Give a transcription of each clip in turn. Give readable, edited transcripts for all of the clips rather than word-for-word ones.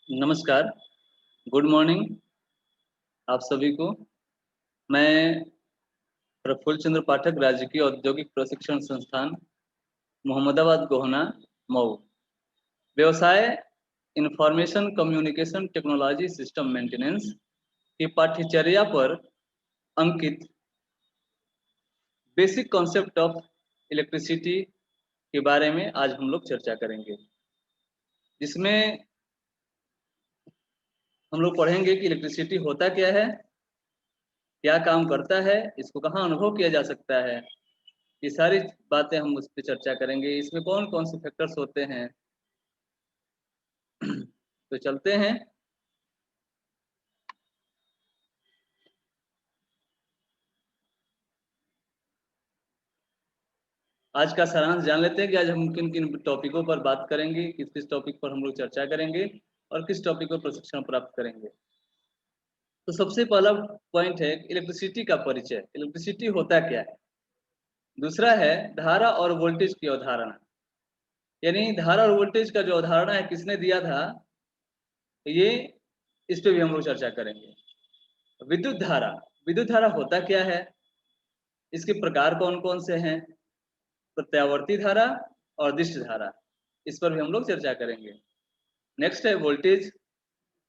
नमस्कार, good morning आप सभी को। मैं प्रफुल्ल चंद्र पाठक, राजकीय औद्योगिक प्रशिक्षण संस्थान, मोहम्मदाबाद गोहना, मऊ। व्यवसाय information communication technology system maintenance की पाठ्यचर्या पर अंकित बेसिक कॉन्सेप्ट ऑफ इलेक्ट्रिसिटी के बारे में आज हम लोग चर्चा करेंगे, जिसमें हम लोग पढ़ेंगे कि इलेक्ट्रिसिटी होता क्या है, क्या काम करता है, इसको कहाँ अनुभव किया जा सकता है। ये सारी बातें हम उस पर चर्चा करेंगे। इसमें कौन कौन से फैक्टर्स होते हैं। तो चलते हैं। आज का सारांश जान लेते हैं कि आज हम किन किन टॉपिकों पर बात करेंगे, किस किस टॉपिक पर हम लोग चर्चा करेंगे और किस टॉपिक पर प्रशिक्षण प्राप्त करेंगे। तो सबसे पहला पॉइंट है इलेक्ट्रिसिटी का परिचय। इलेक्ट्रिसिटी होता क्या है। दूसरा है धारा और वोल्टेज की अवधारणा, यानी धारा और वोल्टेज का जो अवधारणा है किसने दिया था, ये इस पे भी हम लोग चर्चा करेंगे। विद्युत धारा, विद्युत धारा होता क्या है, इसके प्रकार कौन कौन से हैं, प्रत्यावर्ती धारा और दिष्ट धारा, इस पर भी हम लोग चर्चा करेंगे। नेक्स्ट है वोल्टेज,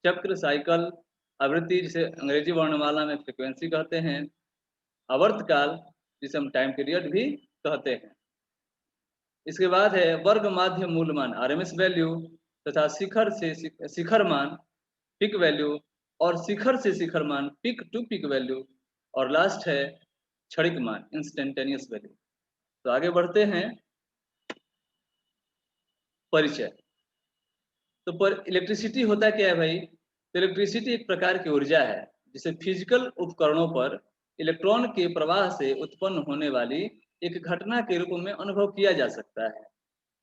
चक्र, साइकिल, आवृत्ति जिसे अंग्रेजी वर्णमाला में फ्रीक्वेंसी कहते हैं, आवर्तकाल जिसे हम टाइम पीरियड भी कहते हैं। इसके बाद है वर्ग माध्य मूलमान आरएमएस वैल्यू तथा शिखर से शिखर मान पिक वैल्यू और शिखर से शिखर मान पिक टू पिक वैल्यू, और लास्ट है क्षणिक मान इंस्टेंटेनियस वैल्यू। तो आगे बढ़ते हैं। परिचय। तो पर इलेक्ट्रिसिटी होता क्या है भाई। तो इलेक्ट्रिसिटी एक प्रकार की ऊर्जा है जिसे फिजिकल उपकरणों पर इलेक्ट्रॉन के प्रवाह से उत्पन्न होने वाली एक घटना के रूप में अनुभव किया जा सकता है।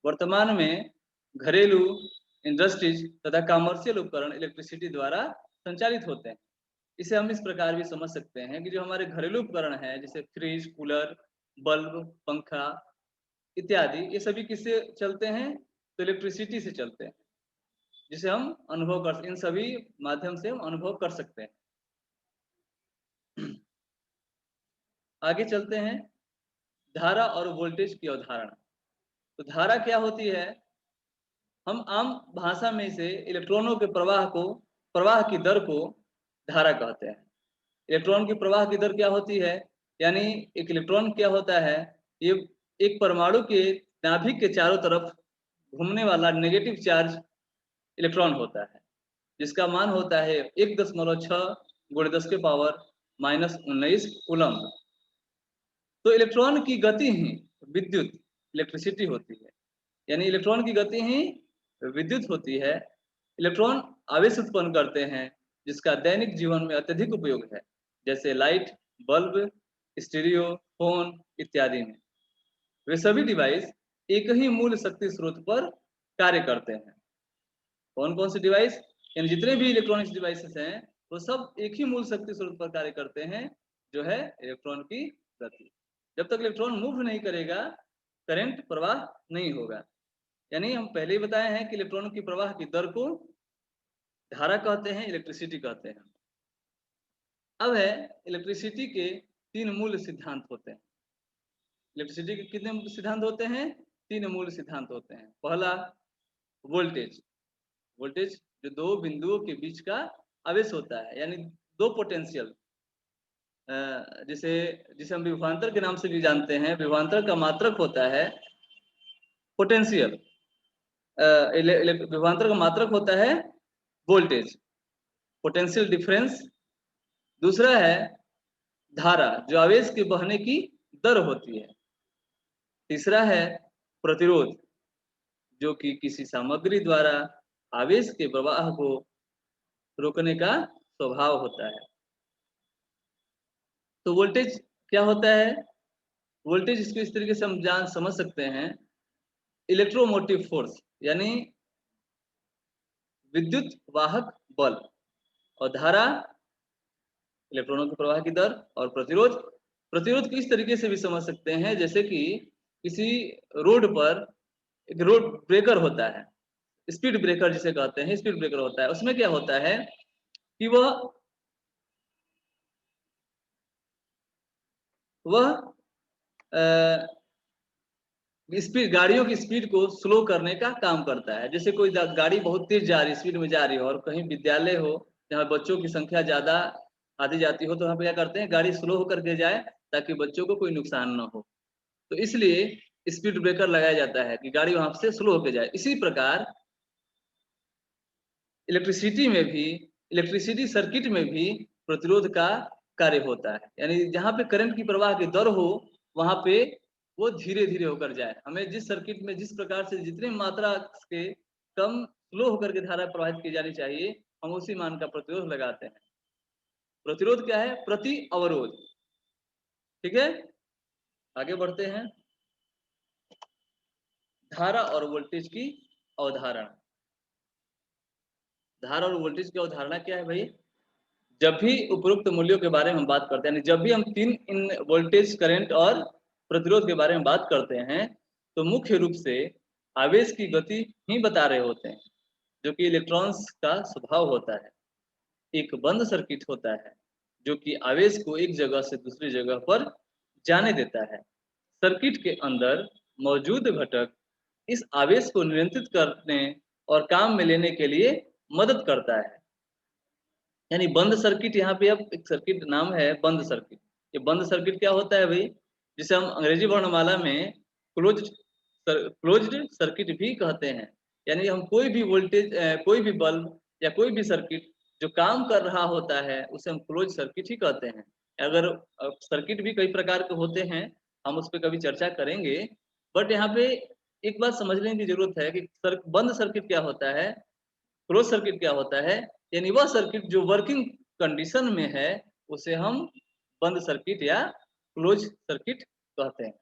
वर्तमान में घरेलू, इंडस्ट्रीज तथा कमर्शियल उपकरण इलेक्ट्रिसिटी द्वारा संचालित होते हैं। इसे हम इस प्रकार भी समझ सकते हैं कि जो हमारे घरेलू उपकरण हैं जैसे फ्रिज, कूलर, बल्ब, पंखा इत्यादि, ये सभी किससे चलते हैं, तो इलेक्ट्रिसिटी से चलते हैं, जिसे हम अनुभव कर, इन सभी माध्यम से हम अनुभव कर सकते हैं। आगे चलते हैं। धारा और वोल्टेज की अवधारणा। तो धारा क्या होती है, हम आम भाषा में इसे इलेक्ट्रॉनों के प्रवाह की दर को धारा कहते हैं। इलेक्ट्रॉन की प्रवाह की दर क्या होती है, यानी एक इलेक्ट्रॉन क्या होता है, ये एक परमाणु के नाभिक के चारों तरफ घूमने वाला नेगेटिव चार्ज इलेक्ट्रॉन होता है, जिसका मान होता है 1.6 गुणे 10 के पावर -19 कूलम्ब। तो इलेक्ट्रॉन की गति ही विद्युत इलेक्ट्रिसिटी होती है, यानी इलेक्ट्रॉन की गति ही विद्युत होती है। इलेक्ट्रॉन आवेश उत्पन्न करते हैं जिसका दैनिक जीवन में अत्यधिक उपयोग है, जैसे लाइट, बल्ब, स्टीरियो, फोन इत्यादि में। वे सभी डिवाइस एक ही मूल शक्ति स्रोत पर कार्य करते हैं। कौन कौन से डिवाइस, यानी जितने भी इलेक्ट्रॉनिक्स डिवाइसेस हैं वो सब एक ही मूल शक्ति स्रोत पर कार्य करते हैं, जो है इलेक्ट्रॉन की गति। जब तक इलेक्ट्रॉन मूव नहीं करेगा करंट प्रवाह नहीं होगा। यानी हम पहले ही बताए हैं कि इलेक्ट्रॉन की प्रवाह की दर को धारा कहते हैं, इलेक्ट्रिसिटी कहते हैं। अब है इलेक्ट्रिसिटी के 3 मूल सिद्धांत होते हैं। इलेक्ट्रिसिटी के कितने सिद्धांत होते हैं, 3 मूल सिद्धांत होते हैं। पहला वोल्टेज, वोल्टेज जो दो बिंदुओं के बीच का आवेश होता है, यानी दो पोटेंशियल, जिसे जिसे हम विभवांतर के नाम से भी जानते हैं। विभवांतर का मात्रक होता है पोटेंशियल, विभवांतर का मात्रक होता है वोल्टेज, पोटेंशियल डिफरेंस। दूसरा है धारा, जो आवेश के बहने की दर होती है। तीसरा है प्रतिरोध, जो कि किसी सामग्री द्वारा आवेश के प्रवाह को रोकने का स्वभाव होता है। तो वोल्टेज क्या होता है, वोल्टेज इसको इस तरीके से हम समझ सकते हैं, इलेक्ट्रोमोटिव फोर्स, यानी विद्युत वाहक बल, और धारा इलेक्ट्रॉनों के प्रवाह की दर, और प्रतिरोध, प्रतिरोध को इस तरीके से भी समझ सकते हैं जैसे कि किसी रोड पर एक रोड ब्रेकर होता है, स्पीड ब्रेकर जिसे कहते हैं, स्पीड ब्रेकर होता है। उसमें क्या होता है कि वह स्पीड, गाड़ियों की स्पीड को स्लो करने का काम करता है। जैसे कोई गाड़ी बहुत तेज जा रही है, स्पीड में जा रही हो, और कहीं विद्यालय हो जहाँ बच्चों की संख्या ज्यादा आती जाती हो, तो वहाँ पे क्या करते हैं, गाड़ी स्लो होकर के जाए ताकि बच्चों को कोई नुकसान न हो। तो इसलिए स्पीड ब्रेकर लगाया जाता है कि गाड़ी वहां से स्लो होकर जाए। इसी प्रकार इलेक्ट्रिसिटी में भी, इलेक्ट्रिसिटी सर्किट में भी प्रतिरोध का कार्य होता है। यानी जहाँ पे करंट की प्रवाह की दर हो, वहां पे वो धीरे धीरे होकर जाए। हमें जिस सर्किट में जिस प्रकार से जितनी मात्रा के कम स्लो होकर के धारा प्रवाहित की जानी चाहिए, हम उसी मान का प्रतिरोध लगाते हैं। प्रतिरोध क्या है? प्रति अवरोध। ठीक है, आगे बढ़ते हैं। धारा और वोल्टेज की अवधारणा। धारा और वोल्टेज की अवधारणा क्या है भाई? जब भी उपरोक्त मूल्यों के बारे में हम बात करते हैं, जब भी हम तीन इन वोल्टेज, करंट और प्रतिरोध के बारे में बात करते हैं, तो मुख्य रूप से आवेश की गति ही बता रहे होते हैं, जो कि इलेक्ट्रॉन्स का स्वभाव होता है। एक बंद सर्किट होता है जो कि आवेश को एक जगह से दूसरी जगह पर जाने देता है। सर्किट के अंदर मौजूद घटक इस आवेश को नियंत्रित करने और काम में लेने के लिए मदद करता है। यानी बंद सर्किट, यहाँ पे अब एक सर्किट नाम है बंद सर्किट। ये बंद सर्किट क्या होता है भाई? जिसे हम अंग्रेजी वर्णमाला में क्लोज्ड सर्किट भी कहते हैं। यानी हम कोई भी वोल्टेज, कोई भी बल्ब या कोई भी सर्किट जो काम कर रहा होता है, उसे हम क्लोज सर्किट ही कहते हैं। अगर सर्किट भी कई प्रकार के होते हैं, हम उस पर कभी चर्चा करेंगे। बट यहाँ पे एक बात समझने की जरूरत है कि बंद सर्किट क्या होता है, क्लोज सर्किट क्या होता है। यानी वह सर्किट जो वर्किंग कंडीशन में है, उसे हम बंद सर्किट या क्लोज सर्किट कहते हैं।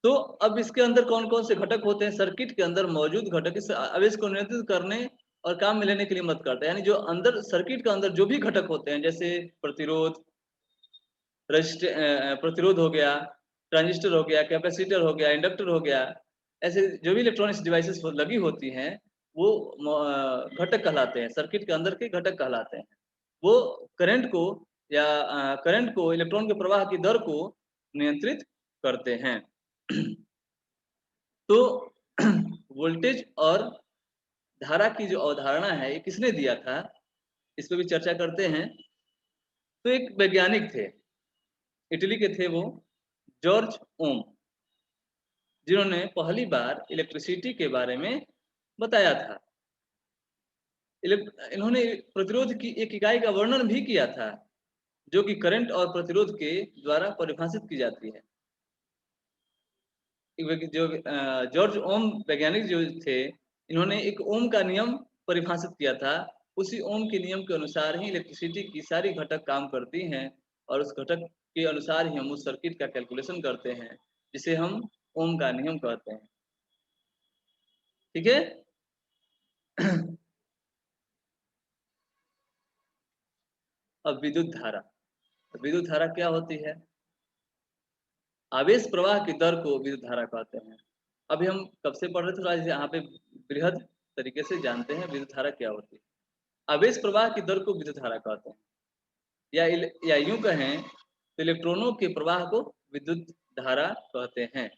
तो अब इसके अंदर कौन कौन से घटक होते हैं? सर्किट के अंदर मौजूद घटक इस आवेश को नियंत्रित करने और काम में लेने के लिए मदद करते हैं। यानी जो अंदर सर्किट के अंदर जो भी घटक होते हैं, जैसे प्रतिरोध, प्रतिरोध हो गया, ट्रांजिस्टर हो गया, कैपेसिटर हो गया, इंडक्टर हो गया, ऐसे जो भी इलेक्ट्रॉनिक्स डिवाइसेस लगी होती हैं, वो घटक कहलाते हैं, सर्किट के अंदर के घटक कहलाते हैं। वो करंट को या करंट को, इलेक्ट्रॉन के प्रवाह की दर को नियंत्रित करते हैं। तो वोल्टेज और धारा की जो अवधारणा है, ये किसने दिया था, इस पर भी चर्चा करते हैं। तो एक वैज्ञानिक थे, इटली के थे वो, जॉर्ज ओम, जिन्होंने पहली बार इलेक्ट्रिसिटी के बारे में बताया था। इन्होंने प्रतिरोध की एक इकाई का वर्णन भी किया था, जो कि करंट और प्रतिरोध के द्वारा परिभाषित की जाती है। जो जॉर्ज ओम वैज्ञानिक जो थे, इन्होंने एक ओम का नियम परिभाषित किया था। उसी ओम के नियम के अनुसार ही इलेक्ट्रिसिटी की सारी घटक काम करती हैं, और उस घटक के अनुसार ही हम उस सर्किट का कैलकुलेशन करते हैं, जिसे हम ओम का नियम कहते हैं। ठीक है। अब विद्युत धारा। विद्युत धारा क्या होती है? आवेश प्रवाह की दर को विद्युत धारा कहते हैं। अभी हम कब से पढ़ रहे थे, थोड़ा यहाँ पे बृहद तरीके से जानते हैं विद्युत धारा क्या होती है। आवेश प्रवाह की दर को विद्युत धारा कहते हैं, या यूं कहें तो इलेक्ट्रॉनों के प्रवाह को विद्युत धारा कहते हैं।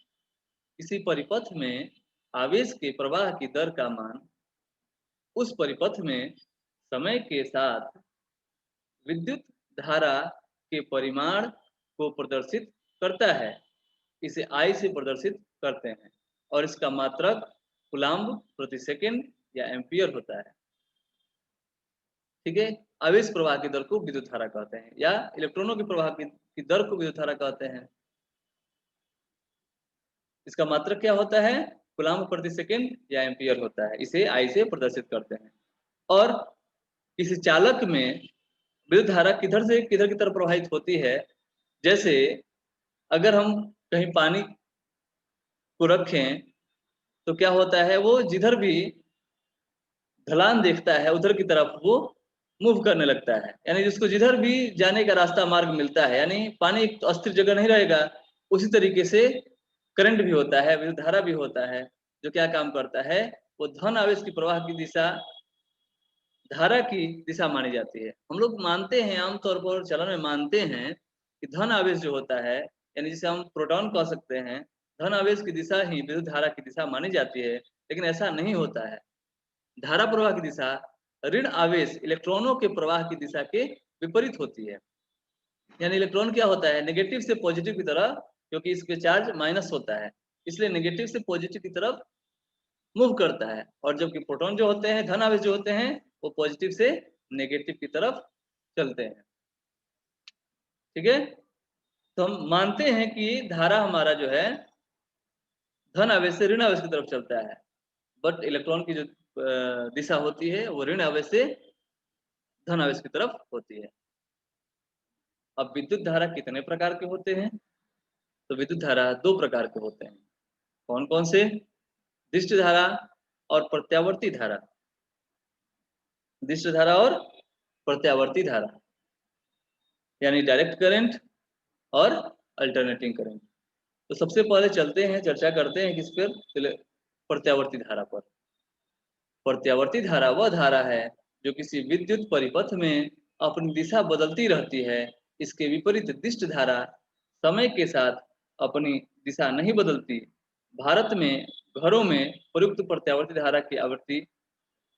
किसी परिपथ में आवेश के प्रवाह की दर का मान उस परिपथ में समय के साथ विद्युत धारा के परिमाण को प्रदर्शित करता है। इसे आई से प्रदर्शित करते हैं, और इसका मात्रक कूलम्ब प्रति सेकंड या एम्पियर होता है। ठीक है। आवेश प्रवाह की दर को विद्युत धारा कहते हैं, या इलेक्ट्रॉनों के प्रवाह की दर को विद्युत धारा कहते हैं। इसका मात्रक क्या होता है? कूलम्ब प्रति सेकंड या एम्पियर होता है। इसे आई से प्रदर्शित करते हैं। और किसी चालक में विद्युत धारा किधर से किधर की तरफ प्रवाहित होती है? जैसे अगर हम कहीं पानी को रखें, तो क्या होता है, वो जिधर भी ढलान देखता है उधर की तरफ वो मूव करने लगता है। यानी जिसको जिधर भी जाने का रास्ता, मार्ग मिलता है, यानी पानी एक अस्थिर जगह नहीं रहेगा। उसी तरीके से करंट भी होता है, विद्युत धारा भी होता है, जो क्या काम करता है, वो धन आवेश की प्रवाह की दिशा धारा की दिशा मानी जाती है। हम लोग मानते हैं, आमतौर पर चलन में मानते हैं कि धन आवेश जो होता है, यानी जिसे हम प्रोटॉन कह सकते हैं, धन आवेश की दिशा ही विद्युत धारा की दिशा मानी जाती है, लेकिन ऐसा नहीं होता है। धारा प्रवाह की दिशा ऋण आवेश इलेक्ट्रॉनों के प्रवाह की दिशा के विपरीत होती है। यानी इलेक्ट्रॉन क्या होता है, नेगेटिव से पॉजिटिव की तरफ, क्योंकि इसके चार्ज माइनस होता है, इसलिए नेगेटिव से पॉजिटिव की तरफ मूव करता है, और जबकि प्रोटॉन जो होते हैं, धन आवेश जो होते हैं, वो पॉजिटिव से नेगेटिव की तरफ चलते हैं। ठीक है, तो हम मानते हैं कि धारा हमारा जो है धन आवेश से ऋण आवेश की तरफ चलता है, बट इलेक्ट्रॉन की जो दिशा होती है वो ऋण आवेश से धन आवेश की तरफ होती है। अब विद्युत धारा कितने प्रकार के होते हैं? तो विद्युत धारा 2 प्रकार के होते हैं। कौन कौन से? दिष्ट धारा और प्रत्यावर्ती धारा। दिष्ट धारा और प्रत्यावर्ती धारा, यानी डायरेक्ट करंट और अल्टरनेटिंग करंट। तो सबसे पहले चलते हैं, चर्चा करते हैं किस पर? प्रत्यावर्ती धारा पर। प्रत्यावर्ती धारा वह धारा है जो किसी विद्युत परिपथ में अपनी दिशा बदलती रहती है। इसके विपरीत दिष्ट धारा समय के साथ अपनी दिशा नहीं बदलती। भारत में घरों में प्रयुक्त प्रत्यावर्ती धारा की आवृत्ति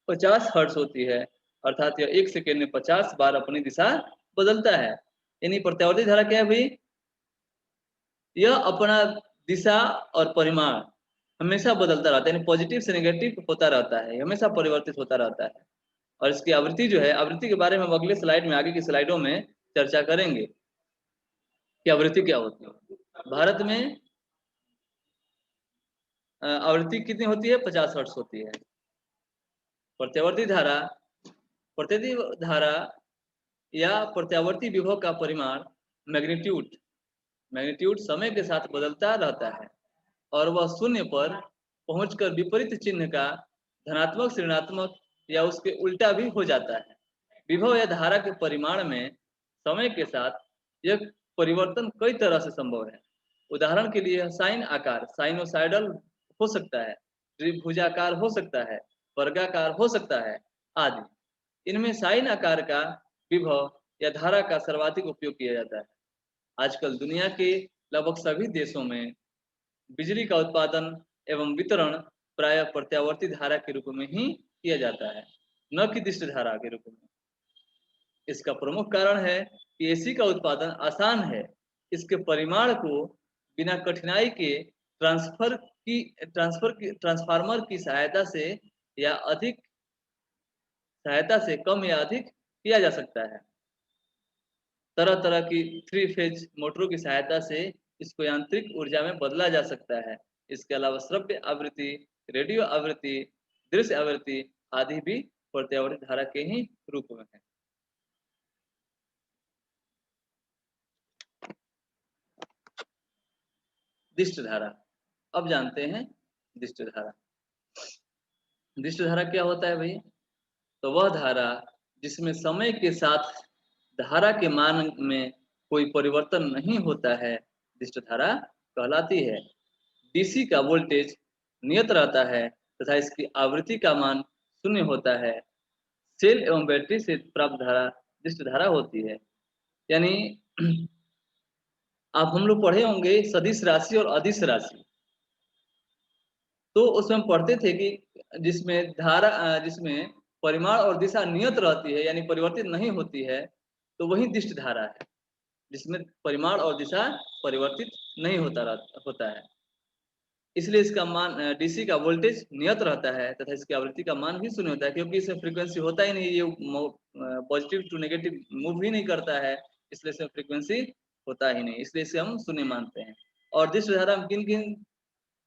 50 हर्ट्ज होती है, अर्थात यह 1 सेकेंड में 50 बार अपनी दिशा बदलता है। यानी प्रत्यावर्ती धारा क्या है भाई? यह अपना दिशा और परिमाण हमेशा बदलता रहता है, यानी पॉजिटिव से नेगेटिव होता रहता है, हमेशा परिवर्तित होता रहता है। और इसकी आवृत्ति जो है, आवृत्ति के बारे में हम अगले स्लाइड में, आगे की स्लाइडों में चर्चा करेंगे कि आवृत्ति क्या होती है। भारत में आवृत्ति कितनी होती है? 50 हर्ट्ज होती है। प्रत्यावर्ती धारा, प्रत्यावर्ती धारा या प्रत्यावर्ती विभव का परिमाण मैग्नीट्यूड मैग्नीट्यूड समय के साथ बदलता रहता है, और वह शून्य पर पहुंचकर विपरीत चिन्ह का धनात्मक से ऋणात्मक या उसके उल्टा भी हो जाता है। विभव या धारा के परिमाण में समय के साथ यह परिवर्तन कई तरह से संभव है। उदाहरण के लिए साइन आकार साइनोसाइडल हो सकता है, त्रिभुजाकार हो सकता है, वर्गाकार हो सकता है आदि। इनमें साइन आकार का विभव या धारा का सर्वाधिक उपयोग किया जाता है। आजकल दुनिया के लगभग सभी देशों में बिजली का उत्पादन एवं वितरण प्रायः प्रत्यावर्ती धारा के रूप में ही किया जाता है, न कि दिष्ट धारा के रूप में। इसका प्रमुख कारण है कि एसी का उत्पादन आसान है। इसके परिमाण को बिना कठिनाई के ट्रांसफार्मर की सहायता से या अधिक सहायता से कम या अधिक किया जा सकता है। तरह तरह की 3 फेज मोटरों की सहायता से इसको यांत्रिक ऊर्जा में बदला जा सकता है। इसके अलावा श्रव्य आवृत्ति, रेडियो आवृत्ति, दृश्य आवृत्ति आदि भी प्रत्यावर्ती धारा के ही रूप में है। दिष्ट धारा, अब जानते हैं दिष्ट धारा। दिष्ट धारा क्या होता है भाई? तो वह धारा जिसमें समय के साथ धारा के मान में कोई परिवर्तन नहीं होता है, दिष्ट धारा कहलाती है। डीसी का वोल्टेज नियत रहता है तथा इसकी आवृत्ति का मान शून्य होता है। सेल एवं बैटरी से प्राप्त धारा दिष्ट धारा होती है। यानी आप हम लोग पढ़े होंगे सदिश राशि और अदिश राशि, तो उसमें हम पढ़ते थे कि जिसमें परिमाण और दिशा नियत रहती है, यानी परिवर्तित नहीं होती है, तो वही दिष्ट धारा है। जिसमें परिमाण और दिशा परिवर्तित नहीं होता है, इसलिए इसका मान डीसी का वोल्टेज नियत रहता है तथा इसकी आवृत्ति का मान भी शून्य होता है, क्योंकि इसमें फ्रीक्वेंसी होता ही नहीं, ये पॉजिटिव टू नेगेटिव मूव ही नहीं करता है, इसलिए इसमें फ्रीक्वेंसी होता ही नहीं, इसलिए इसे हम शून्य मानते हैं। और दिष्ट धारा हम किन किन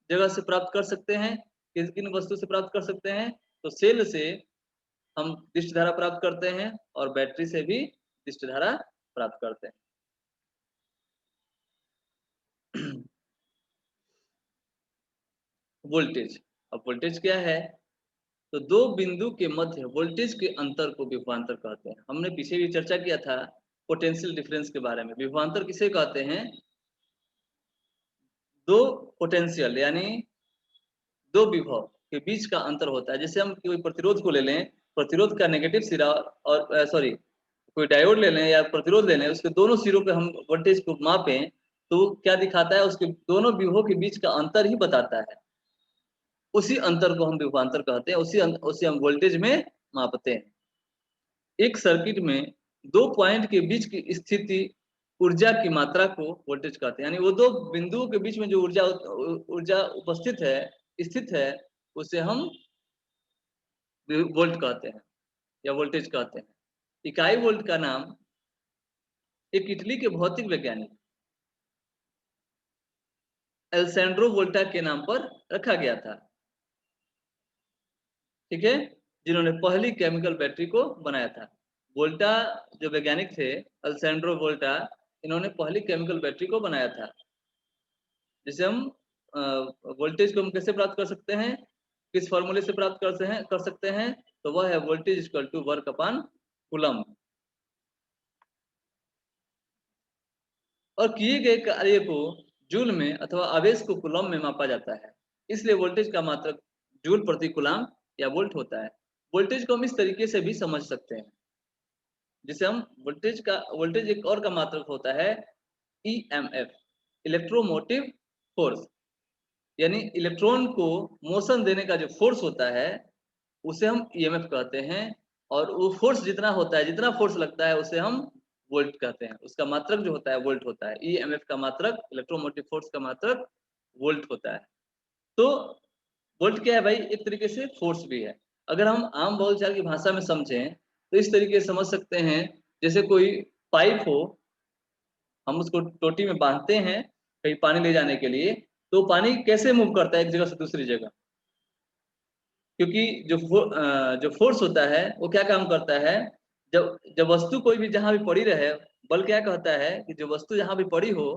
जगह से प्राप्त कर सकते हैं, किन किन वस्तु से प्राप्त कर सकते हैं? तो सेल से हम दिष्ट धारा प्राप्त करते हैं और बैटरी से भी दिष्ट धारा प्राप्त करते हैं। वोल्टेज, अब वोल्टेज क्या है? तो दो बिंदु के मध्य वोल्टेज के अंतर को विभवांतर कहते हैं। हमने पीछे भी चर्चा किया था पोटेंशियल डिफरेंस के बारे में। विभवांतर किसे कहते हैं? दो पोटेंशियल यानी दो विभव के बीच का अंतर होता है। जैसे हम कोई प्रतिरोध को ले लें, प्रतिरोध का नेगेटिव सिरा और सॉरी कोई डायोड ले लें या प्रतिरोध ले लें, उसके दोनों सिरों पे हम वोल्टेज को मापें तो क्या दिखाता है, उसके दोनों व्यूहों के बीच का अंतर ही बताता है। उसी अंतर को हम विभवांतर कहते हैं, उसी हम वोल्टेज में मापते हैं। एक सर्किट में दो पॉइंट के बीच की स्थिति ऊर्जा की मात्रा को वोल्टेज कहते हैं। यानी वो दो बिंदुओं के बीच में जो ऊर्जा उपस्थित है, स्थित है, उसे हम वोल्ट कहते हैं या वोल्टेज कहते हैं। इकाई वोल्ट का नाम एक इटली के भौतिक वैज्ञानिक एल्सेंड्रो वोल्टा के नाम पर रखा गया था, ठीक है, जिन्होंने पहली केमिकल बैटरी को बनाया था। वोल्टा जो वैज्ञानिक थे, एल्सेंड्रो वोल्टा, इन्होंने पहली केमिकल बैटरी को बनाया था। जिसे हम वोल्टेज को हम कैसे प्राप्त कर सकते हैं, किस फॉर्मूले से प्राप्त कर सकते हैं, तो वह है voltage equal to work upon coulomb. और किए गए कार्य को जूल में अथवा आवेश को कूलम्ब में मापा जाता है, इसलिए वोल्टेज का मात्रक जूल प्रति कूलम्ब या वोल्ट होता है। वोल्टेज को हम इस तरीके से भी समझ सकते हैं, जिसे हम वोल्टेज एक और का मात्रक होता है ईएमएफ, इलेक्ट्रोमोटिव फोर्स। यानी इलेक्ट्रॉन को मोशन देने का जो फोर्स होता है उसे हम ईएमएफ कहते हैं, और वो फोर्स जितना होता है, जितना फोर्स लगता है, उसे हम वोल्ट कहते हैं। उसका मात्रक जो होता है वोल्ट होता है। ईएमएफ का मात्रक, इलेक्ट्रोमोटिव फोर्स का मात्रक वोल्ट होता है। तो वोल्ट क्या है भाई, एक तरीके से फोर्स भी है। अगर हम आम बोलचाल की भाषा में समझें तो इस तरीके से समझ सकते हैं, जैसे कोई पाइप हो, हम उसको टोटी में बांधते हैं कहीं पानी ले जाने के लिए, तो पानी कैसे मूव करता है एक जगह से दूसरी जगह, क्योंकि जो फोर्स होता है वो क्या काम करता है, जब जब वस्तु कोई भी जहां भी पड़ी रहे, बल क्या कहता है कि जो वस्तु जहां भी पड़ी हो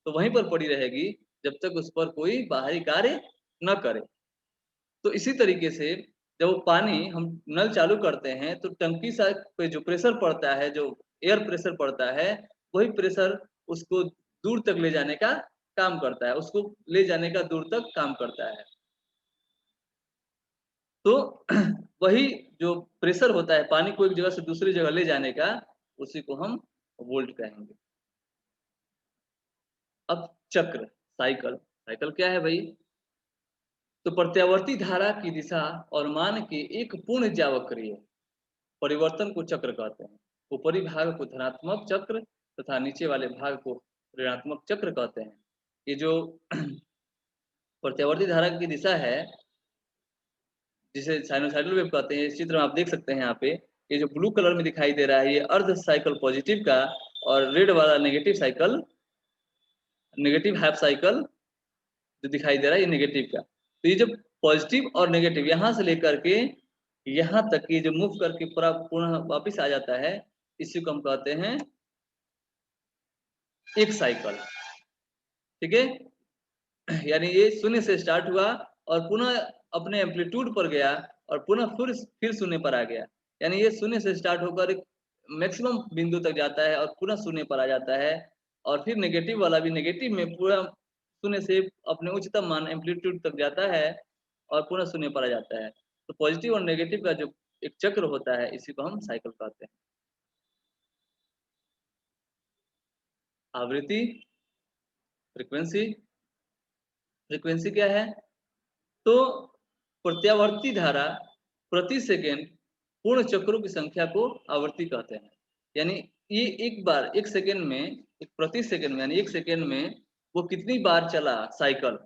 तो वहीं पर पड़ी रहेगी जब तक उस पर कोई बाहरी कार्य न करे। तो इसी तरीके से जब वो पानी हम नल चालू करते हैं तो टंकी सा पे जो प्रेशर पड़ता है, जो एयर प्रेशर पड़ता है, वही प्रेशर उसको दूर तक ले जाने का काम करता है, उसको ले जाने का दूर तक काम करता है। तो वही जो प्रेशर होता है पानी को एक जगह से दूसरी जगह ले जाने का, उसी को हम वोल्ट कहेंगे। अब चक्र, साइकिल, साइकिल क्या है भाई, तो प्रत्यावर्ती धारा की दिशा और मान के एक पूर्ण ज्यावक्रिय परिवर्तन को चक्र कहते हैं। ऊपरी भाग को धनात्मक चक्र तथा नीचे वाले भाग को ऋणात्मक चक्र कहते हैं। ये जो प्रत्यावर्ती धारा की दिशा है, जिसे साइनोसाइडल वेव कहते हैं, इस चित्र में आप देख सकते हैं यहाँ पे, ये जो ब्लू कलर में दिखाई दे रहा है ये अर्ध साइकिल पॉजिटिव का, और रेड वाला negative cycle, negative half cycle जो दिखाई दे रहा है ये नेगेटिव का। तो ये जो पॉजिटिव और नेगेटिव यहाँ से लेकर के यहाँ तक ये जो मूव करके पूरा पुनः वापिस आ जाता है, इसी को हम कहते हैं एक साइकिल, ठीक है। यानी ये शून्य से स्टार्ट हुआ और पुनः अपने एम्पलीट्यूड पर गया और पुनः फिर शून्य पर आ गया। यानी ये शून्य से स्टार्ट होकर एक मैक्सिमम बिंदु तक जाता है और पुनः शून्य पर आ जाता है, और फिर नेगेटिव वाला भी नेगेटिव में पूरा शून्य से अपने उच्चतम मान एम्पलीट्यूड तक जाता है और पुनः शून्य पर आ जाता है। तो पॉजिटिव और नेगेटिव का जो एक चक्र होता है, इसी को हम साइकिल कहते हैं। आवृत्ति, फ्रीक्वेंसी, फ्रीक्वेंसी क्या है, तो प्रत्यावर्ती धारा प्रति सेकेंड पूर्ण चक्रों की संख्या को आवृत्ति कहते हैं। यानी ये एक बार एक सेकेंड में, एक प्रति सेकेंड में, यानी एक सेकेंड में वो कितनी बार चला साइकिल,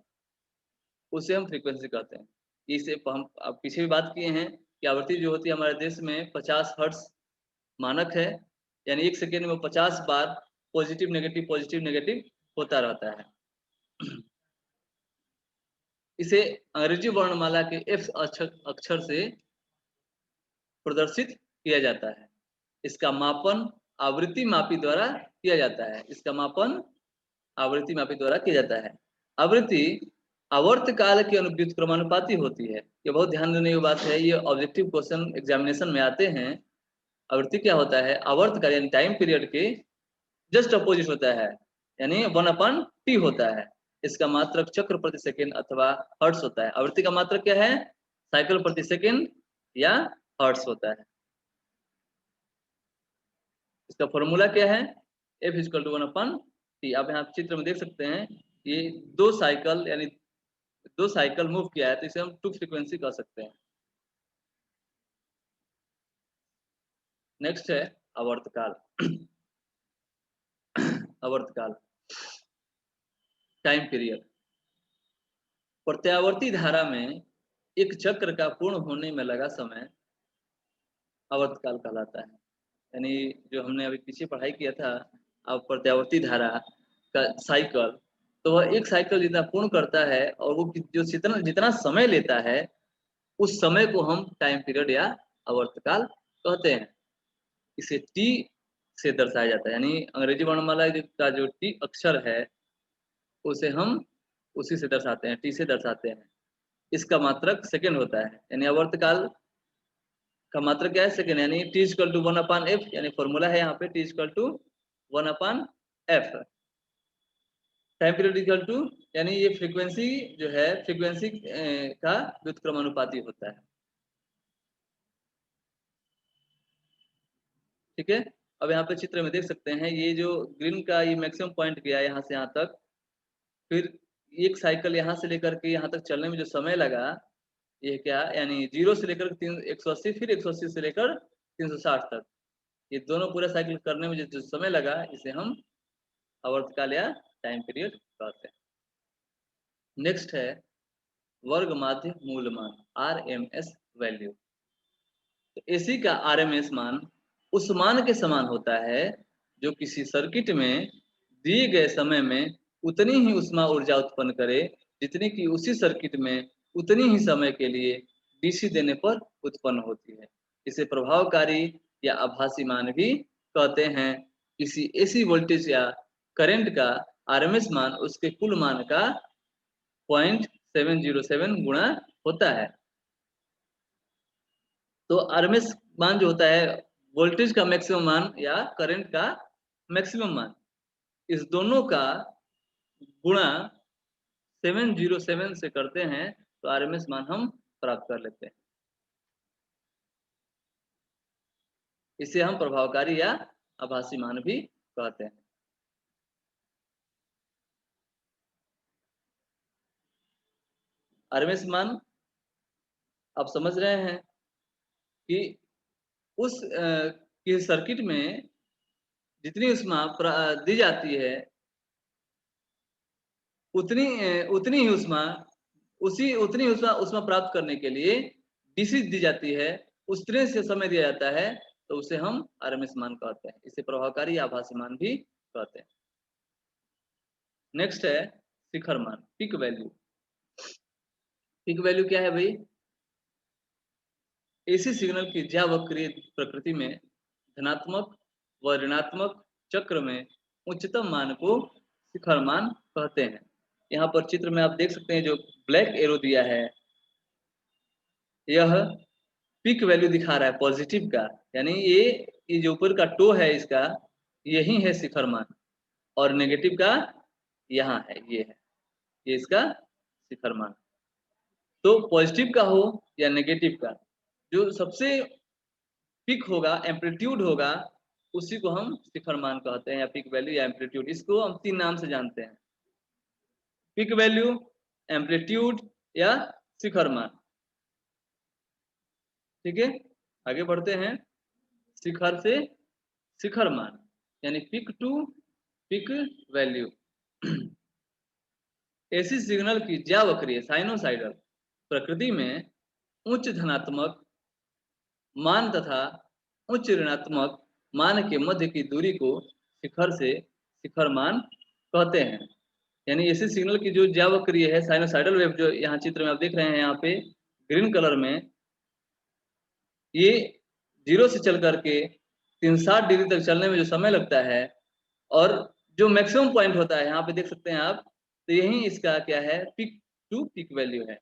उसे हम फ्रीक्वेंसी कहते हैं। इसे हम अब पीछे भी बात किए हैं कि आवृत्ति जो होती है हमारे देश में 50 हर्ट्ज मानक है। यानी एक सेकेंड में 50 बार पॉजिटिव नेगेटिव होता रहता है। इसे अंग्रेजी वर्णमाला के एफ अक्षर से प्रदर्शित किया जाता है। इसका मापन आवृत्ति मापी द्वारा किया जाता है। इसका मापन आवृत्ति मापी द्वारा किया जाता है। आवृत्ति आवर्त काल के व्युत्क्रमानुपाती होती है। ये बहुत ध्यान देने की बात है, ये ऑब्जेक्टिव क्वेश्चन एग्जामिनेशन में आते हैं। आवृत्ति क्या होता है, आवर्त काल यानी टाइम पीरियड के जस्ट अपोजिट होता है, यानी 1/t होता है। इसका मात्रक चक्र प्रति सेकेंड अथवा हर्ट्ज होता है। आवृत्ति का मात्रक क्या है, साइकिल प्रति सेकंड या हर्ट्ज होता है। इसका फॉर्मूला क्या है? F equal to 1/T। आप यहाँ चित्र में देख सकते हैं, ये 2 साइकिल यानी 2 साइकिल मूव किया है, तो इसे हम 2 फ्रीक्वेंसी कह सकते हैं। नेक्स्ट है आवर्तकाल। आवर्तकाल, टाइम पीरियड। प्रत्यावर्ती धारा में एक चक्र का पूर्ण होने में लगा समय आवर्तकाल कहलाता है। यानी जो हमने अभी पीछे पढ़ाई किया था, अब प्रत्यावर्ती धारा का साइकिल, तो वह एक साइकिल जितना पूर्ण करता है और वो जो जितना जितना समय लेता है, उस समय को हम टाइम पीरियड या आवर्तकाल कहते हैं। इसे टी से दर्शाया जाता है, यानी अंग्रेजी वर्णमाला का जो टी अक्षर है, उसे हम उसी से दर्शाते हैं, टी से दर्शाते हैं। इसका मात्रक सेकंड होता है, यानी आवर्तकाल का मात्रक क्या है? सेकंड, यानी टी इक्वल टू 1/f, यानी फॉर्मूला है यहाँ पे T equal to 1/f। Time period equal to, यानी ये फ्रीक्वेंसी जो है, फ्रीक्वेंसी का व्युत्क्रमानुपाती होता है। ठीक है, अब यहाँ पे चित्र में देख सकते हैं, ये जो ग्रीन का ये मैक्सिमम पॉइंट गया यहाँ से यहाँ तक, फिर एक साइकिल यहाँ से लेकर के यहाँ तक चलने में जो समय लगा, ये क्या, यानी 0 से लेकर 180, फिर 180 से लेकर 360 तक, ये दोनों पूरा साइकिल करने में जो समय लगा, इसे हम आवर्तकाल या टाइम पीरियड कहते हैं। नेक्स्ट है वर्ग माध्य मूलमान, RMS वैल्यू। तो एसी का RMS मान उस मान के समान होता है जो किसी सर्किट में दिए गए समय में उतनी ही ऊष्मा ऊर्जा उत्पन्न करे जितनी कि उसी सर्किट में उतनी ही समय के लिए डीसी देने पर उत्पन्न होती है। इसे प्रभावकारी या आभासी मान भी कहते हैं। किसी एसी वोल्टेज या करंट का RMS मान उसके कुल मान का 0.707 गुणा होता है। तो RMS मान जो होता है, वोल्टेज का मैक्सिमम मान या करंट का मैक्सिमम मान, इस दोनों का गुणा 707 से करते हैं तो RMS मान हम प्राप्त कर लेते हैं। इसे हम प्रभावकारी या आभासी मान भी कहते हैं। RMS मान आप समझ रहे हैं कि उस किसी सर्किट में जितनी ऊष्मा दी जाती है, उतनी ही ऊष्मा उतनी ऊष्मा ऊष्मा प्राप्त करने के लिए डीसी दी जाती है, उतने से समय दिया जाता है, तो उसे हम RMS मान कहते हैं। इसे प्रभावकारी या आभासी मान भी कहते हैं। नेक्स्ट है शिखर मान, पीक वैल्यू। पीक वैल्यू क्या है भाई? एसी सिग्नल की ज्यावक्रीय प्रकृति में धनात्मक व ऋणात्मक चक्र में उच्चतम मान को शिखर मान कहते हैं। यहाँ पर चित्र में आप देख सकते हैं, जो ब्लैक एरो दिया है, यह पीक वैल्यू दिखा रहा है पॉजिटिव का, यानी ये जो ऊपर का टो है इसका, यही है शिखर मान, और नेगेटिव का यहाँ है, ये है, ये इसका शिखर मान। तो पॉजिटिव का हो या नेगेटिव का, जो सबसे पीक होगा, एम्पलीट्यूड होगा, उसी को हम शिखर मान कहते हैं, या पीक वैल्यू या एम्पलीट्यूड। इसको हम 3 नाम से जानते हैं: पीक वैल्यू, एम्पलीट्यूड या शिखर मान। ठीक है, आगे बढ़ते हैं। शिखर से शिखर मान, यानी peak to peak value. AC signal की ज्यावक्रीय साइनोसाइडल प्रकृति में उच्च धनात्मक मान तथा उच्च ऋणात्मक मान के मध्य की दूरी को शिखर से शिखर मान कहते हैं। यानी एसी सिग्नल की जो ज्यावक्रीय है, साइनोसाइडल वेव, जो यहाँ चित्र में आप देख रहे हैं, यहाँ पे ग्रीन कलर में, ये 0 से चल करके 360 डिग्री तक चलने में जो समय लगता है, और जो मैक्सिमम पॉइंट होता है, यहाँ पे देख सकते हैं आप, तो यही इसका क्या है, पीक टू पीक वैल्यू है।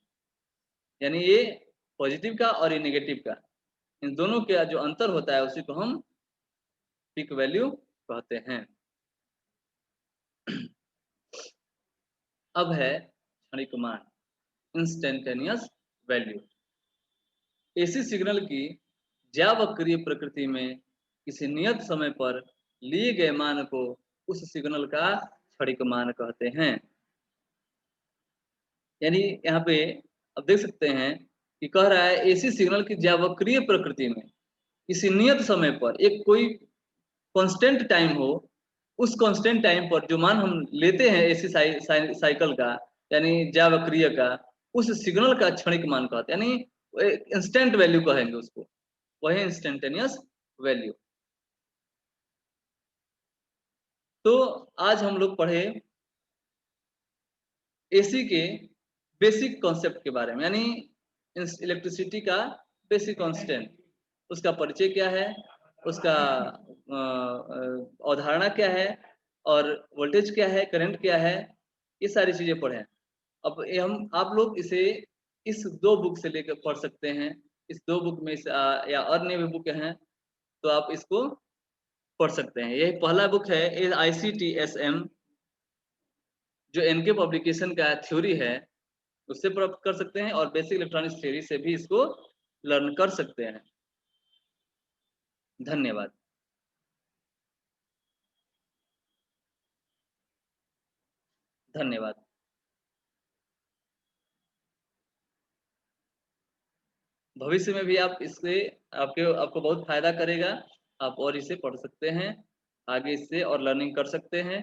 यानी ये पॉजिटिव का और ये नेगेटिव का, इन दोनों का जो अंतर होता है, उसी को हम पीक वैल्यू कहते हैं। अब है क्षणिक मान, इंस्टेंटेनियस वैल्यू। एसी सिग्नल की ज्यावक्रिय प्रकृति में किसी नियत समय पर लिए गए मान को उस सिग्नल का क्षणिक मान कहते हैं। यानी यहाँ पे अब देख सकते हैं कि कह रहा है एसी सिग्नल की ज्यावक्रिय प्रकृति में किसी नियत समय पर एक कोई कांस्टेंट टाइम हो, उस कांस्टेंट टाइम पर जो मान हम लेते हैं एसी साइकिल का, यानी ज्यावक्रिय का, उस सिग्नल का क्षणिक मान कहते हैं, यानी इंस्टेंट वैल्यू कहेंगे उसको, वही इंस्टेंटेनियस वैल्यू। तो आज हम लोग पढ़े एसी के बेसिक कॉन्सेप्ट के बारे में, यानी इलेक्ट्रिसिटी का बेसिक कांस्टेंट, उसका परिचय क्या है, उसका अवधारणा क्या है, और वोल्टेज क्या है, करंट क्या है, ये सारी चीजें पढ़ें। अब ये हम आप लोग इसे इस दो बुक से लेकर पढ़ सकते हैं। इस दो बुक में या अन्य भी बुक हैं तो आप इसको पढ़ सकते हैं। यही पहला बुक है ICTSM, जो एनके पब्लिकेशन का थ्योरी है, उससे प्राप्त कर सकते हैं, और बेसिक इलेक्ट्रॉनिक्स थ्योरी से भी इसको लर्न कर सकते हैं। धन्यवाद। धन्यवाद। भविष्य में भी आप इससे आपको बहुत फायदा करेगा। आप और इसे पढ़ सकते हैं, आगे इससे और लर्निंग कर सकते हैं।